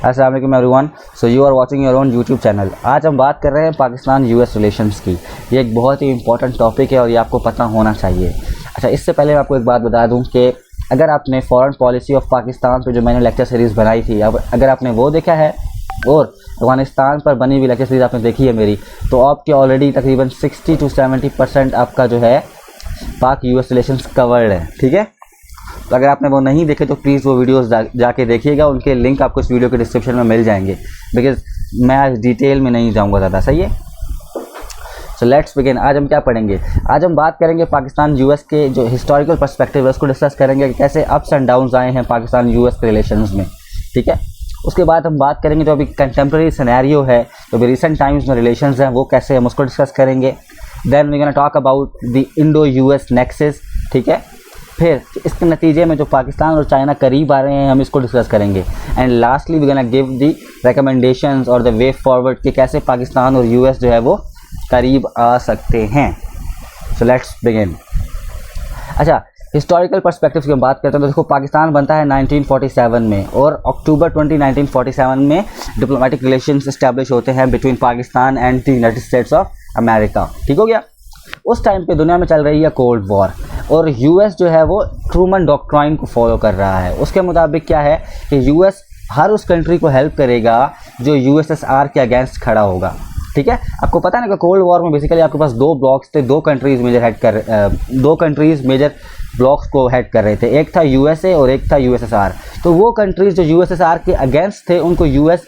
अस्सलाम वालेकुम everyone. So you are watching your own YouTube channel. आज हम बात कर रहे हैं पाकिस्तान यूएस रिलेशंस की। ये एक बहुत ही इंपॉर्टेंट टॉपिक है और ये आपको पता होना चाहिए। अच्छा, इससे पहले मैं आपको एक बात बता दूं कि अगर आपने फॉरेन पॉलिसी ऑफ पाकिस्तान पे जो मैंने लेक्चर सीरीज़ बनाई थी, अब अगर आपने वो देखा है और अफगानिस्तान पर बनी हुई लेक्चर सीरीज़ आपने देखी है मेरी, तो आपके ऑलरेडी तकरीबन 60 to 70% आपका जो है पाक यूएस रिलेशंस कवर्ड है। ठीक है, तो अगर आपने वो नहीं देखे तो प्लीज़ वो वीडियोस जाके देखिएगा। उनके लिंक आपको इस वीडियो के डिस्क्रिप्शन में मिल जाएंगे, बिकॉज मैं आज डिटेल में नहीं जाऊंगा ज़्यादा। सही है, सो लेट्स बिगिन। आज हम क्या पढ़ेंगे? आज हम बात करेंगे पाकिस्तान यूएस के जो हिस्टोरिकल पर्सपेक्टिव है उसको डिस्कस करेंगे कि कैसे अप्स एंड डाउन्स आए हैं पाकिस्तान यूएस के रिलेशंस में। ठीक है, उसके बाद हम बात करेंगे जो अभी कंटेम्प्रेरी सिनेरियो है, जो अभी रिसेंट टाइम्स में रिलेशंस हैं वो कैसे, हम उसको डिस्कस करेंगे। Then we gonna talk about the Indo US nexus. ठीक है, फिर इसके नतीजे में जो पाकिस्तान और चाइना करीब आ रहे हैं हम इसको डिस्कस करेंगे। And lastly we gonna give the recommendations और द वे फॉरवर्ड कि कैसे पाकिस्तान और यूएस जो है वो करीब आ सकते हैं। So let's begin. अच्छा, हिस्टोरिकल पर्सपेक्टिव की हम बात करते हैं तो देखो, पाकिस्तान बनता है 1947 में और अक्टूबर 20, 1947 में डिप्लोमेटिक रिलेशंस इस्टेब्लिश होते हैं between Pakistan and the United states of America. ठीक हो गया। उस टाइम पे दुनिया में चल रही है कोल्ड वॉर और यूएस जो है वो ट्रूमन डॉक्ट्राइन को फॉलो कर रहा है। उसके मुताबिक क्या है कि यूएस हर उस कंट्री को हेल्प करेगा जो यूएसएसआर के अगेंस्ट खड़ा होगा। ठीक है, आपको पता है ना कि कोल्ड वॉर में बेसिकली आपके पास दो ब्लॉक्स थे, दो कंट्रीज़ मेजर ब्लॉक्स को हेड कर रहे थे। एक था यूएसए और एक था यूएसएसआर। तो वो कंट्रीज़ जो यूएसएसआर के अगेंस्ट थे उनको यूएस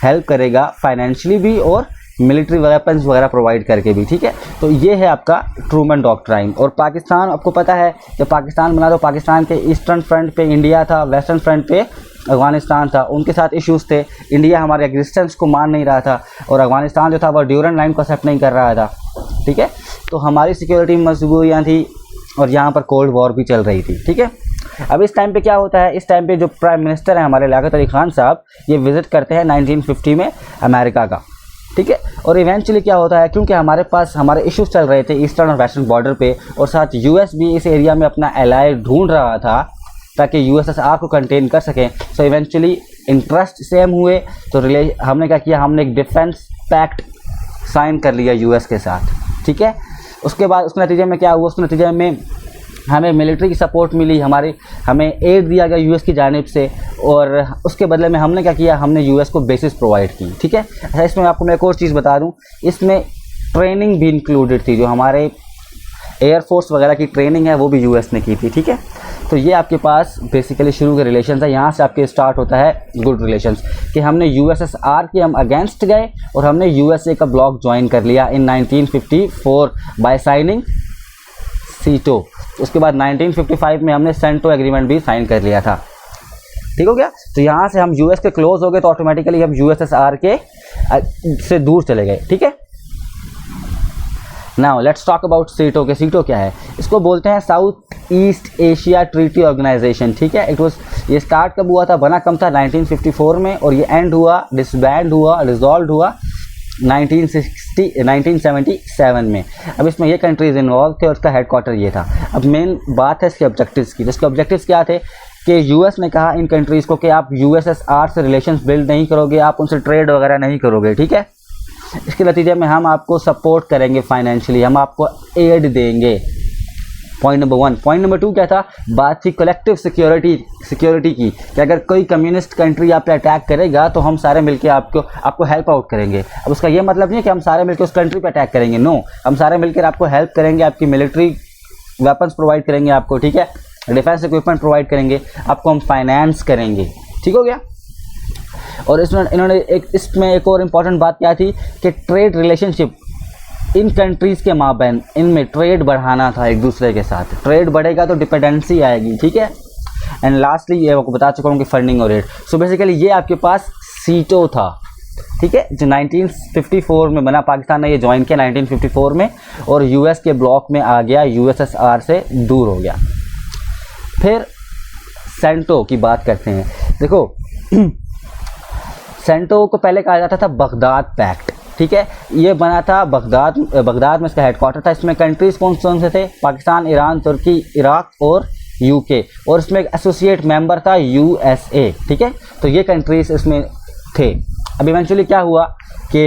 हेल्प करेगा फाइनेंशियली भी और मिलिट्री वेपन्स वगैरह प्रोवाइड करके भी। ठीक है, तो ये है आपका ट्रूमन डॉक्ट्राइन। और पाकिस्तान, आपको पता है जब पाकिस्तान बना तो पाकिस्तान के ईस्टर्न फ्रंट पे इंडिया था, वेस्टर्न फ्रंट पे अफगानिस्तान था। उनके साथ इश्यूज़ थे, इंडिया हमारे एग्जिस्टेंस को मान नहीं रहा था और अफगानिस्तान जो था वो ड्यूरेंट लाइन को एक्सेप्ट नहीं कर रहा था। ठीक है, तो हमारी सिक्योरिटी मजबूरियाँ थी और यहाँ पर कोल्ड वॉर भी चल रही थी। ठीक है, अब इस टाइम पे क्या होता है, इस टाइम पे जो प्राइम मिनिस्टर हैं हमारे लियाकत अली खान साहब, ये विज़िट करते हैं 1950 में अमेरिका का। ठीक है, और इवेंचुअली क्या होता है, क्योंकि हमारे पास हमारे इश्यूज चल रहे थे ईस्टर्न और वेस्टर्न बॉर्डर पे और साथ यूएस भी इस एरिया में अपना एलाय ढूंढ रहा था ताकि यूएसएसआर को कंटेन कर सकें। सो इवेंचुअली इंटरेस्ट सेम हुए तो हमने क्या किया, हमने एक डिफेंस पैक्ट साइन कर लिया यूएस के साथ। ठीक है, उसके बाद उसके नतीजे में क्या हुआ, उसके नतीजे में हमें मिलिट्री की सपोर्ट मिली, हमें एड दिया गया यूएस की जानिब से और उसके बदले में हमने क्या किया, हमने यूएस को बेसिस प्रोवाइड की। ठीक है, अच्छा इसमें आपको मैं एक और चीज़ बता दूं, इसमें ट्रेनिंग भी इंक्लूडेड थी, जो हमारे एयरफोर्स वगैरह की ट्रेनिंग है वो भी यूएस ने की थी। ठीक है, तो ये आपके पास बेसिकली शुरू के रिलेशन है। यहाँ से आपके स्टार्ट होता है गुड रिलेशंस कि हमने यूएसएसआर के हम अगेंस्ट गए और हमने यूएसए का ब्लॉक ज्वाइन कर लिया इन 1954 बाय साइनिंग सीटो। उसके बाद 1955 में हमने सेंटो एग्रीमेंट भी साइन कर लिया था। ठीक हो गया, तो यहाँ से हम यूएस के क्लोज हो गए तो ऑटोमेटिकली हम यूएसएसआर के से दूर चले गए। ठीक है, नाउ लेट्स टॉक अबाउट सीटो के। सीटो क्या है, इसको बोलते हैं South East Asia Treaty Organization. ठीक है, ये स्टार्ट कब हुआ था, बना कम था 1954 में और ये एंड हुआ, डिसॉल्व हुआ 1977 में। अब इसमें ये कंट्रीज इन्वॉल्व थे और उसका हेडक्वार्टर ये था। अब मेन बात है इसके ऑब्जेक्टिव्स की। इसके ऑब्जेक्टिव्स क्या थे कि यूएस ने कहा इन कंट्रीज़ को कि आप यूएसएसआर से रिलेशंस बिल्ड नहीं करोगे, आप उनसे ट्रेड वगैरह नहीं करोगे। ठीक है, इसके नतीजे में हम आपको सपोर्ट करेंगे फाइनेंशियली, हम आपको एड देंगे। Point number 1। पॉइंट नंबर 2 क्या था, बात थी कलेक्टिव सिक्योरिटी की कि अगर कोई कम्युनिस्ट कंट्री आप पे अटैक करेगा तो हम सारे मिलकर आपको हेल्प आउट करेंगे। अब उसका ये मतलब नहीं है कि हम सारे मिलकर उस कंट्री पे अटैक करेंगे, नो, हम सारे मिलकर आपको हेल्प करेंगे, आपकी मिलिट्री वेपन्स प्रोवाइड करेंगे आपको। ठीक है, डिफेंस इक्विपमेंट प्रोवाइड करेंगे, आपको हम फाइनेंस करेंगे। ठीक हो गया, और इन्होंने इसमें एक और इम्पॉर्टेंट बात क्या थी कि ट्रेड रिलेशनशिप इन कंट्रीज़ के माबैन इनमें ट्रेड बढ़ाना था एक दूसरे के साथ। ट्रेड बढ़ेगा तो डिपेंडेंसी आएगी। ठीक है, एंड लास्टली ये आपको बता चुका हूँ कि फंडिंग और एड। सो बेसिकली ये आपके पास सीटो था। ठीक है, जो 1954 में बना, पाकिस्तान ने ये ज्वाइन किया 1954 में और यूएस के ब्लॉक में आ गया, यूएसएसआर से दूर हो गया। फिर सेंटो की बात करते हैं। देखो सेंटो को पहले कहा जाता था बगदाद पैक्ट। ठीक है, ये बना था बगदाद में इसका हेडक्वार्टर था। इसमें कंट्रीज़ कौन से थे, पाकिस्तान, ईरान, तुर्की, इराक और यूके, और इसमें एक एसोसिएट मेंबर था यूएसए। ठीक है, तो ये कंट्रीज़ इसमें थे। अब इवेंचुअली क्या हुआ कि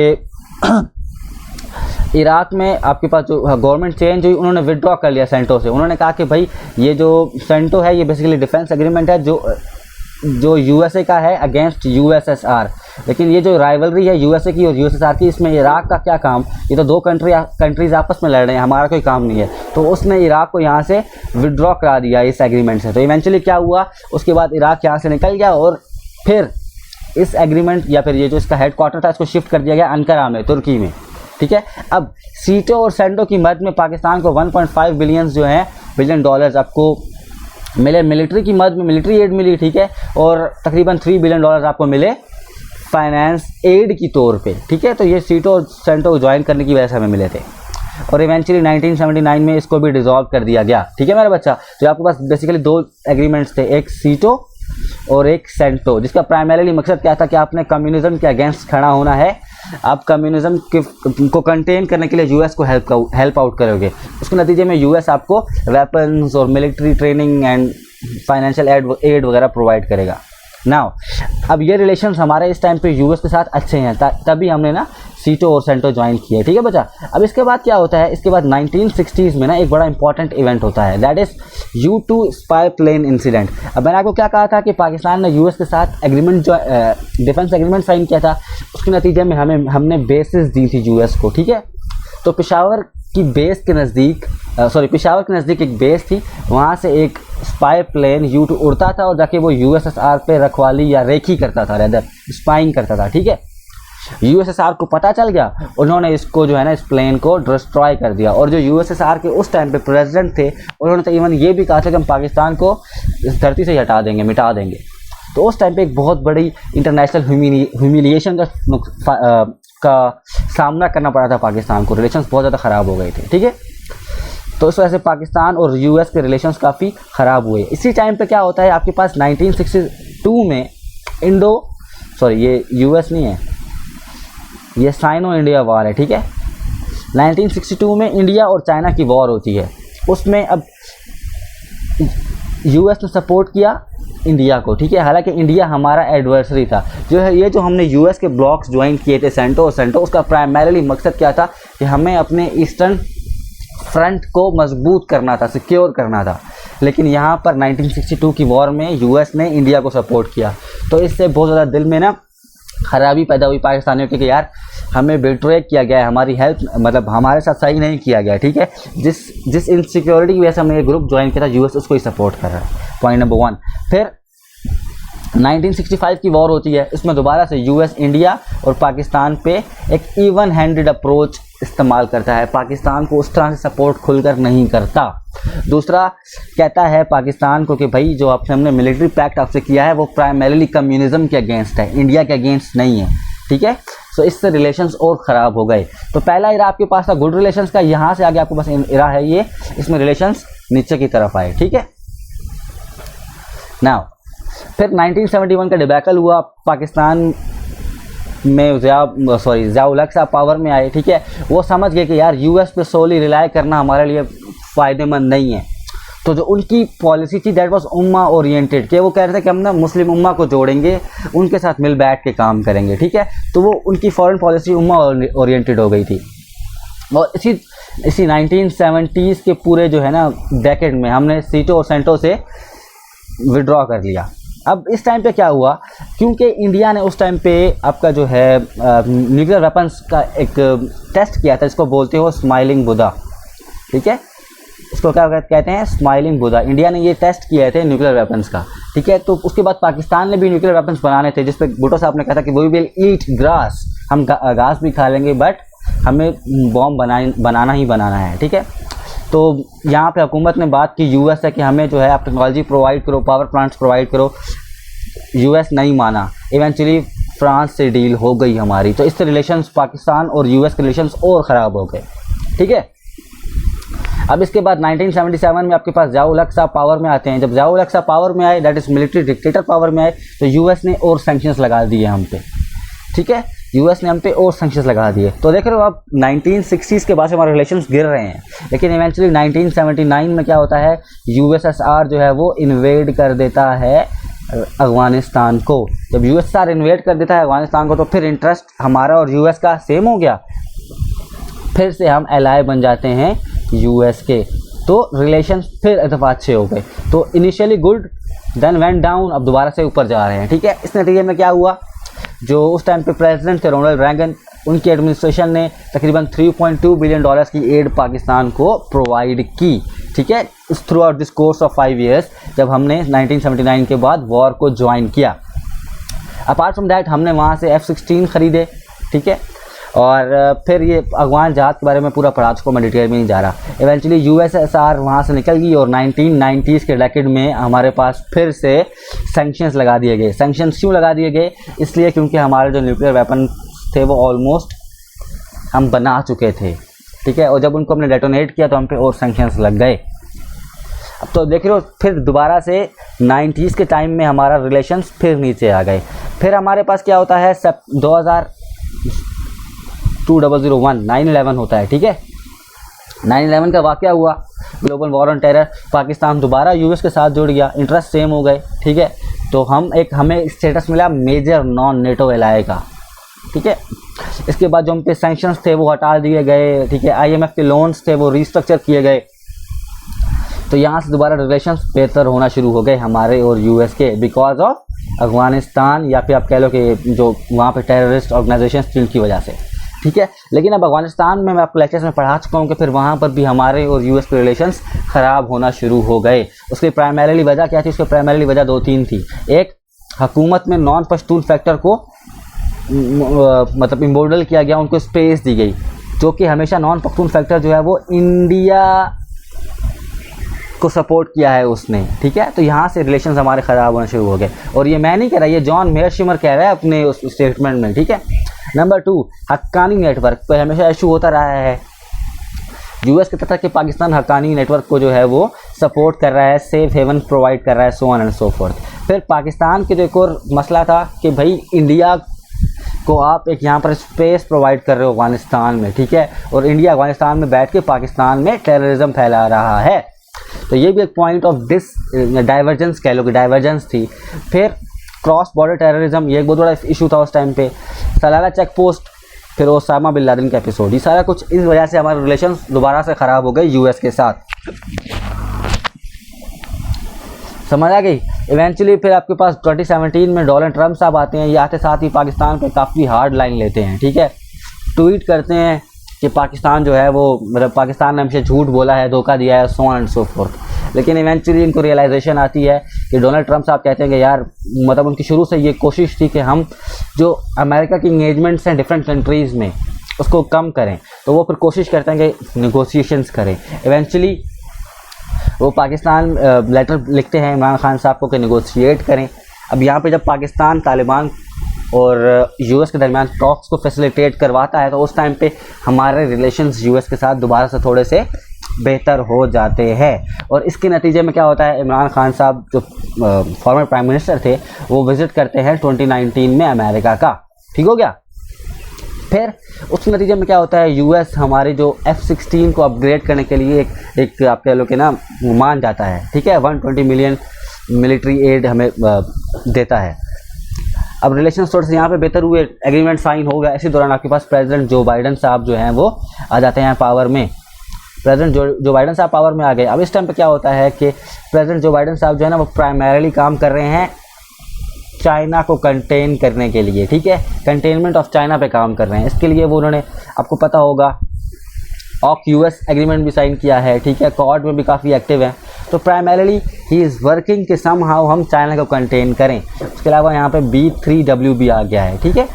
इराक में आपके पास जो गवर्नमेंट चेंज हुई, उन्होंने विड्रॉ कर लिया सेंटो से। उन्होंने कहा कि भाई ये जो सेंटो है ये बेसिकली डिफेंस एग्रीमेंट है जो यूएसए का है अगेंस्ट यूएसएसआर। लेकिन ये जो राइवलरी है यूएसए की और यूएसएसआर की, इसमें इराक का क्या काम, ये तो दो कंट्रीज आपस में लड़ रहे हैं, हमारा कोई काम नहीं है। तो उसने इराक को यहाँ से विड्रॉ करा दिया इस एग्रीमेंट से। तो इवेंचुअली क्या हुआ, उसके बाद इराक यहाँ से निकल गया और फिर इस एग्रीमेंट या फिर ये जो इसका हेडक्वार्टर था इसको शिफ्ट कर दिया गया अंकारा में, तुर्की में। ठीक है, अब सीटो और सेंटो की मद में पाकिस्तान को 1.5 बिलियन डॉलर्स आपको मिले मिलिट्री की मद में, मिलिट्री एड मिली। ठीक है, और तकरीबन 3 बिलियन डॉलर्स आपको मिले फाइनेंस एड की तौर पे। ठीक है, तो ये सीटो और सेंटो ज्वाइन करने की वजह से हमें मिले थे। और इवेंचुअली 1979 में इसको भी डिसॉल्व कर दिया गया। ठीक है मेरा बच्चा, तो आपके पास बेसिकली दो एग्रीमेंट्स थे, एक सीटो और एक सेंटो, जिसका प्राइमरीली मकसद क्या था कि आपने कम्युनिज्म के अगेंस्ट खड़ा होना है, आप कम्युनिज्म को कंटेन करने के लिए यूएस को हेल्प आउट करोगे। उसके नतीजे में यूएस आपको वेपन्स और military training and financial aid वगैरह प्रोवाइड करेगा। नाउ अब ये रिलेशंस हमारे इस टाइम पे यूएस के साथ अच्छे हैं, तभी हमने ना सीटो और सेंटो ज्वाइन किया। ठीक है बच्चा, अब इसके बाद क्या होता है, इसके बाद 1960s में ना एक बड़ा इंपॉर्टेंट इवेंट होता है, that is U2 spy plane incident. अब मैंने आपको क्या कहा था कि पाकिस्तान ने यूएस के साथ एग्रीमेंट जो डिफेंस एग्रीमेंट साइन किया था, उसके नतीजे में हमने बेसिस दी थी यूएस को। ठीक है, तो पेशावर के नज़दीक एक बेस थी, वहाँ से एक स्पाई प्लेन U2 उड़ता था और जाके वो यूएसएसआर पे रखवाली या रेखी करता था, रेदर स्पाइंग करता था। ठीक है, यूएसएसआर को पता चल गया, उन्होंने इसको जो है ना इस प्लेन को डिस्ट्रॉय कर दिया। और जो यूएसएसआर के उस टाइम पे प्रेसिडेंट थे, उन्होंने तो इवन ये भी कहा था कि हम पाकिस्तान को इस धरती से हटा देंगे, मिटा देंगे। तो उस टाइम पे एक बहुत बड़ी इंटरनेशनल ह्यूमिलिएशन का सामना करना पड़ा था पाकिस्तान को, रिलेशंस बहुत ज़्यादा ख़राब हो गए थे। ठीक है, तो इस वजह से पाकिस्तान और यूएस के रिलेशंस काफ़ी ख़राब हुए। इसी टाइम पे क्या होता है, आपके पास 1962 में ये यूएस नहीं है, ये साइनो इंडिया वॉर है। ठीक है, 1962 में इंडिया और चाइना की वॉर होती है। उसमें अब यूएस ने सपोर्ट किया इंडिया को। ठीक है, हालांकि इंडिया हमारा एडवर्सरी था। जो हमने यूएस के ब्लॉक्स ज्वाइन किए थे सेंटो, उसका प्राइमरीली मकसद क्या था कि हमें अपने ईस्टर्न फ्रंट को मजबूत करना था, सिक्योर करना था। लेकिन यहाँ पर 1962 की वॉर में यूएस ने इंडिया को सपोर्ट किया, तो इससे बहुत ज़्यादा दिल में ना खराबी पैदा हुई पाकिस्तानियों की कि यार हमें बेट्रे किया गया है, हमारी हेल्प मतलब हमारे साथ सही नहीं किया गया। ठीक है, जिस इनसिक्योरिटी की वजह से हमने ये ग्रुप ज्वाइन किया था, यूएस उसको ही सपोर्ट कर रहा है, पॉइंट नंबर 1। फिर 1965 की वॉर होती है, इसमें दोबारा से यूएस इंडिया और पाकिस्तान पे एक इवन हैंडेड अप्रोच इस्तेमाल करता है, पाकिस्तान को उस तरह से सपोर्ट खुलकर नहीं करता। दूसरा कहता है पाकिस्तान को कि भाई जो हमने मिलिट्री पैक्ट आपसे किया है वो प्राइमरीली कम्युनिज्म के अगेंस्ट है, इंडिया के अगेंस्ट नहीं है। ठीक है, तो इससे रिलेशंस और ख़राब हो गए। तो पहला इरा आपके पास था गुड रिलेशंस का, यहाँ से आगे आपके पास इरा है ये, इसमें रिलेशंस नीचे की तरफ आए। ठीक है, नाउ फिर 1971 का डिबैकल हुआ, पाकिस्तान में ज़ियाउल हक साहब पावर में आए। ठीक है, वो समझ गए कि यार यूएस पे सोली रिलाई करना हमारे लिए फ़ायदेमंद नहीं है। तो जो उनकी पॉलिसी थी दैट वाज उम्मा ओरिएंटेड, कि वो कह रहे थे कि हम ना मुस्लिम उम्मा को जोड़ेंगे, उनके साथ मिल बैठ के काम करेंगे। ठीक है, तो वो उनकी फॉरेन पॉलिसी उम्मा ओरिएंटेड हो गई थी। और इसी 1970s के पूरे जो है ना डेकेड में हमने सीटो और सेंटो से विड्रॉ कर लिया। अब इस टाइम पे क्या हुआ, क्योंकि इंडिया ने उस टाइम पे आपका जो है न्यूक्लियर वेपन्स का एक टेस्ट किया था, इसको बोलते हो स्माइलिंग बुद्धा। ठीक है, इसको क्या कहते हैं, स्माइलिंग बुद्धा। इंडिया ने ये टेस्ट किए थे न्यूक्लियर वेपन्स का। ठीक है, तो उसके बाद पाकिस्तान ने भी न्यूक्लियर वेपन्स बनाने थे, जिस पे भुट्टो साहब ने कहा था कि वी विल ईट ग्रास, हम घास भी खा लेंगे बट हमें बॉम्ब बनाना ही बनाना है। ठीक है, तो यहाँ पे हुकूमत ने बात की यूएस से कि हमें जो है आप टेक्नोलॉजी प्रोवाइड करो, पावर प्लांट्स प्रोवाइड करो। यूएस नहीं माना, इवेंचुअली फ्रांस से डील हो गई हमारी। तो इससे रिलेशंस पाकिस्तान और यूएस के रिलेशंस और ख़राब हो गए। ठीक है, अब इसके बाद 1977 में आपके पास ज़ियाउल हक साहब पावर में आते हैं। जब ज़ियाउल हक साहब पावर में आए, that is military dictator power में आए, तो यूएस ने और सैंक्शंस लगा दिए हम पे। ठीक है, यूएस ने हम पे और सैंक्शंस लगा दिए। तो देख रहे हो आप 1960s के बाद से हमारे रिलेशंस गिर रहे हैं। लेकिन इवेंचुअली 1979 में क्या होता है, यूएसएसआर जो है वो इन्वेड कर देता है अफगानिस्तान को। जब यूएसएसआर इन्वेट कर देता है अफगानिस्तान को तो फिर इंटरेस्ट हमारा और यूएस का सेम हो गया, फिर से हम एलाय बन जाते हैं यूएस के, तो रिलेशन फिर एक दफ़ा अच्छे हो गए। तो initially good then went down, अब दोबारा से ऊपर जा रहे हैं, ठीक है। इस नतीजे में क्या हुआ, जो उस टाइम पे प्रेसिडेंट थे रोनाल्ड रेगन, उनकी एडमिनिस्ट्रेशन ने तकरीबन $3.2 बिलियन की एड पाकिस्तान को प्रोवाइड की, ठीक है, through out this course of 5 years, जब हमने 1979 के बाद वॉर को ज्वाइन किया। अपार्ट फ्रॉम दैट हमने वहाँ से F-16 ख़रीदे, ठीक है, और फिर ये अफगान जहाज़ के बारे में पूरा पढ़ा चुका, मैं डिटेल में नहीं जा रहा। इवेंचुअली यूएसएसआर वहाँ से निकल गई और 1990s के डेकेड में हमारे पास फिर से सैंक्शंस लगा दिए गए। सैंक्शंस क्यों लगा दिए गए, इसलिए क्योंकि हमारे जो न्यूक्लियर वेपन थे वो ऑलमोस्ट हम बना चुके थे, ठीक है, और जब उनको हमने डेटोनेट किया तो हम पे और सैंक्शंस लग गए। अब तो देख रहे हो फिर दोबारा से 90s के टाइम में हमारा रिलेशंस फिर नीचे आ गए। फिर हमारे पास क्या होता है, 2001 9/11 होता है, ठीक है। 9/11 का वाक़या हुआ, global war on terror, Pakistan दोबारा यूएस के साथ जुड़ गया, इंटरेस्ट सेम हो गए, ठीक है। तो हमें स्टेटस मिला मेजर नॉन नेटो एलाय का, ठीक है। इसके बाद जो हम पे सैंक्शंस थे वो हटा दिए गए, ठीक है। IMF के लोन्स थे वो रिस्ट्रक्चर किए गए, तो यहाँ से दोबारा रिलेशंस बेहतर होना शुरू हो गए हमारे और यूएस के, बिकॉज ऑफ अफगानिस्तान, या फिर आप कह लो कि जो वहाँ पे टेररिस्ट ऑर्गेनाइजेशन जिनकी वजह से, ठीक है। लेकिन अब अफगानिस्तान में मैं आपको लेक्चर्स में पढ़ा चुका हूँ कि फिर वहाँ पर भी हमारे और यूएस के रिलेशंस ख़राब होना शुरू हो गए। उसकी प्राइमरीली वजह क्या थी, उसकी प्राइमरीली वजह 2-3 थी। एक, हुकूमत में नॉन पश्तून फैक्टर को मतलब इम्बोडल किया गया, उनको स्पेस दी गई, जो कि हमेशा नॉन पख्तून फैक्टर जो है वो इंडिया को सपोर्ट किया है उसने, ठीक है। तो यहाँ से रिलेशंस हमारे ख़राब होना शुरू हो गए, और ये मैं नहीं कह रहा, ये जॉन मेयरशिमर कह रहा है अपने उस स्टेटमेंट में, ठीक है। नंबर 2, हक्कानी नेटवर्क पर हमेशा इशू होता रहा है। यूएस के तथा कि पाकिस्तान हक्कानी नेटवर्क को जो है वो सपोर्ट कर रहा है, सेफ हेवन प्रोवाइड कर रहा है, so on and so fourth. फिर पाकिस्तान के जो एक और मसला था कि भाई इंडिया को आप एक यहाँ पर स्पेस प्रोवाइड कर रहे हो अफगानिस्तान में, ठीक है, और इंडिया अफगानिस्तान में बैठ के पाकिस्तान में टेररिज्म फैला रहा है। तो ये भी एक पॉइंट ऑफ डाइवर्जेंस कह लो कि डाइवर्जेंस थी। फिर क्रॉस बॉर्डर टेररिज्म, ये एक बहुत बड़ा इशू था उस टाइम पे। सलाला चेक पोस्ट, फिर ओसामा बिन लादेन का एपिसोड, ये सारा कुछ इस वजह से हमारे रिलेशंस दोबारा से ख़राब हो गए यूएस के साथ, समझ आ गई। इवेंचुअली फिर आपके पास 2017 में डोनाल्ड ट्रंप साहब आते हैं, ये आते साथ ही पाकिस्तान पे काफ़ी हार्ड लाइन लेते हैं, ठीक है। ट्वीट करते हैं कि पाकिस्तान जो है वो मतलब पाकिस्तान ने हमसे झूठ बोला है, धोखा दिया है, सो एंड सो फोर्थ। लेकिन इवेंचुअली इनको रियलाइजेशन आती है कि डोनाल्ड ट्रंप साहब कहते हैं कि यार मतलब उनकी शुरू से ये कोशिश थी कि हम जो अमेरिका की इंगेजमेंट्स हैं डिफरेंट कंट्रीज़ में उसको कम करें, तो वो फिर कोशिश करते हैं कि नेगोशिएशंस करें। इवेंचुअली वो पाकिस्तान लेटर लिखते हैं इमरान खान साहब को कि नेगोशिएट करें। अब यहाँ पे जब पाकिस्तान तालिबान और यूएस के दरमियान टॉक्स को फैसिलिटेट करवाता है तो उस टाइम पे हमारे रिलेशंस यूएस के साथ दोबारा से थोड़े से बेहतर हो जाते हैं। और इसके नतीजे में क्या होता है, इमरान खान साहब जो फॉर्मर प्राइम मिनिस्टर थे वो विज़िट करते हैं 2019 में अमेरिका का, ठीक हो गया। फिर उसके नतीजे में क्या होता है, यूएस हमारी जो F-16 को अपग्रेड करने के लिए एक आप कह लो कि ना मान जाता है, ठीक है, 120 मिलियन मिलिट्री एड हमें देता है। अब रिलेशन थोड़े से यहाँ पे बेहतर हुए, एग्रीमेंट साइन हो गया। इसी दौरान आपके पास प्रेसिडेंट जो बाइडन साहब जो हैं वो आ जाते हैं पावर में। प्रेसिडेंट जो बाइडन साहब पावर में आ गए। अब इस टाइम पे क्या होता है कि प्रेसिडेंट जो बाइडन साहब जो है ना वो प्राइमरीली काम कर रहे हैं चाइना को कंटेन करने के लिए, ठीक है, कंटेनमेंट ऑफ चाइना पे काम कर रहे हैं। इसके लिए वो उन्होंने आपको पता होगा ऑक यूएस एग्रीमेंट भी साइन किया है, ठीक है, क्वाड में भी काफ़ी एक्टिव है। तो प्राइमरीली ही इज़ वर्किंग कि समहाउ हम चाइना को कंटेन करें। उसके अलावा यहाँ पे B3W भी आ गया है, ठीक है।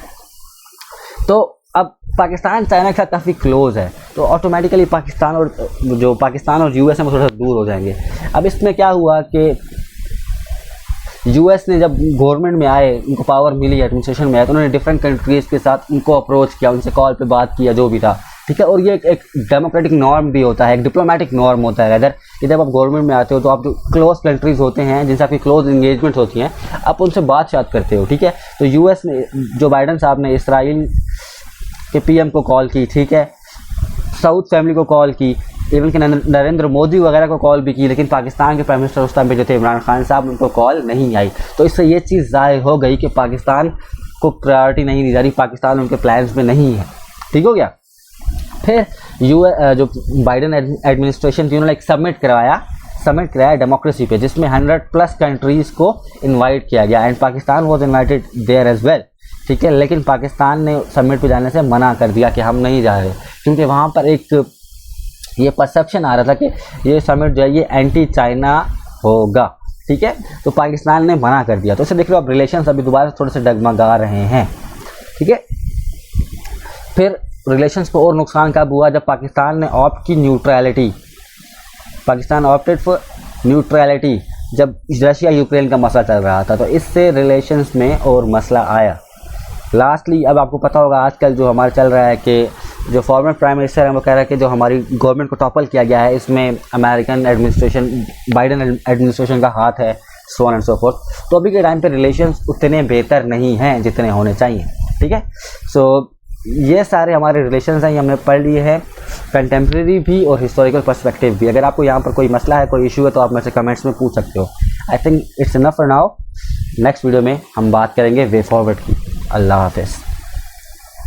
तो अब पाकिस्तान चाइना के साथ काफ़ी क्लोज है, तो ऑटोमेटिकली पाकिस्तान और यूएस में थोड़ा सा दूर हो जाएंगे। अब इसमें क्या हुआ कि यूएस ने जब गवर्नमेंट में आए, उनको पावर मिली, एडमिनिस्ट्रेशन में आए, तो उन्होंने डिफरेंट कंट्रीज़ के साथ उनको अप्रोच किया, उनसे कॉल पे बात किया, जो भी था, ठीक है। और ये एक डेमोक्रेटिक नॉर्म भी होता है, एक डिप्लोमेटिक नॉर्म होता है। अगर कि जब आप गवर्नमेंट में आते हो तो आप जो क्लोज कंट्रीज़ होते हैं जिनसे आपकी क्लोज इंगेजमेंट होती हैं, आप उनसे बात करते हो, ठीक है। तो यूएस ने जो बाइडन साहब ने इसराइल के PM को कॉल की, ठीक है, साउथ फैमिली को कॉल की, इवन कि नरेंद्र मोदी वगैरह को कॉल भी की, लेकिन पाकिस्तान के प्राइम मिनिस्टर उस टाइम पे जो थे इमरान खान साहब, उनको कॉल नहीं आई। तो इससे ये चीज़ ज़ाहिर हो गई कि पाकिस्तान को प्रायोरिटी नहीं दी जा रही, पाकिस्तान उनके प्लान्स में नहीं है। ठीक हो गया। फिर जो बाइडन एडमिनिस्ट्रेशन थी, उन्होंने एक समिट कराया डेमोक्रेसी पे, जिसमें 100+ कंट्रीज़ को इनवाइट किया गया and Pakistan was invited there as well. ठीक है, लेकिन पाकिस्तान ने समिट पे जाने से मना कर दिया कि हम नहीं जा रहे, क्योंकि वहाँ पर एक ये परसेप्शन आ रहा था कि ये समिट जो है ये एंटी चाइना होगा। ठीक है, तो पाकिस्तान ने मना कर दिया। तो इसे देख लो आप, रिलेशंस अभी दोबारा थोड़े से डगमगा रहे हैं। ठीक है, फिर रिलेशंस को और नुकसान कब हुआ, जब पाकिस्तान ने ऑप्ट की neutrality, Pakistan opted for neutrality, जब रशिया यूक्रेन का मसला चल रहा था, तो इससे रिलेशंस में और मसला आया। लास्टली अब आपको पता होगा आजकल जो हमारा चल रहा है कि जो फॉर्मर प्राइम मिनिस्टर है वो कह रहा है कि जो हमारी गवर्नमेंट को टॉपल किया गया है, इसमें अमेरिकन एडमिनिस्ट्रेशन, बाइडन एडमिनिस्ट्रेशन का हाथ है, so on and so fourth. तो अभी के टाइम पे रिलेशंस उतने बेहतर नहीं हैं जितने होने चाहिए। ठीक है, सो ये सारे हमारे रिलेशंस हैं, ये हमने पढ़ लिए हैं, कंटेम्प्रेरी भी और हिस्टोरिकल पर्सपेक्टिव भी। अगर आपको यहाँ पर कोई मसला है, कोई इशू है, तो आप मेरे से कमेंट्स में पूछ सकते हो। I think it's enough for now. Next video में हम बात करेंगे वे फॉरवर्ड की। अल्लाह हाफ़िज़।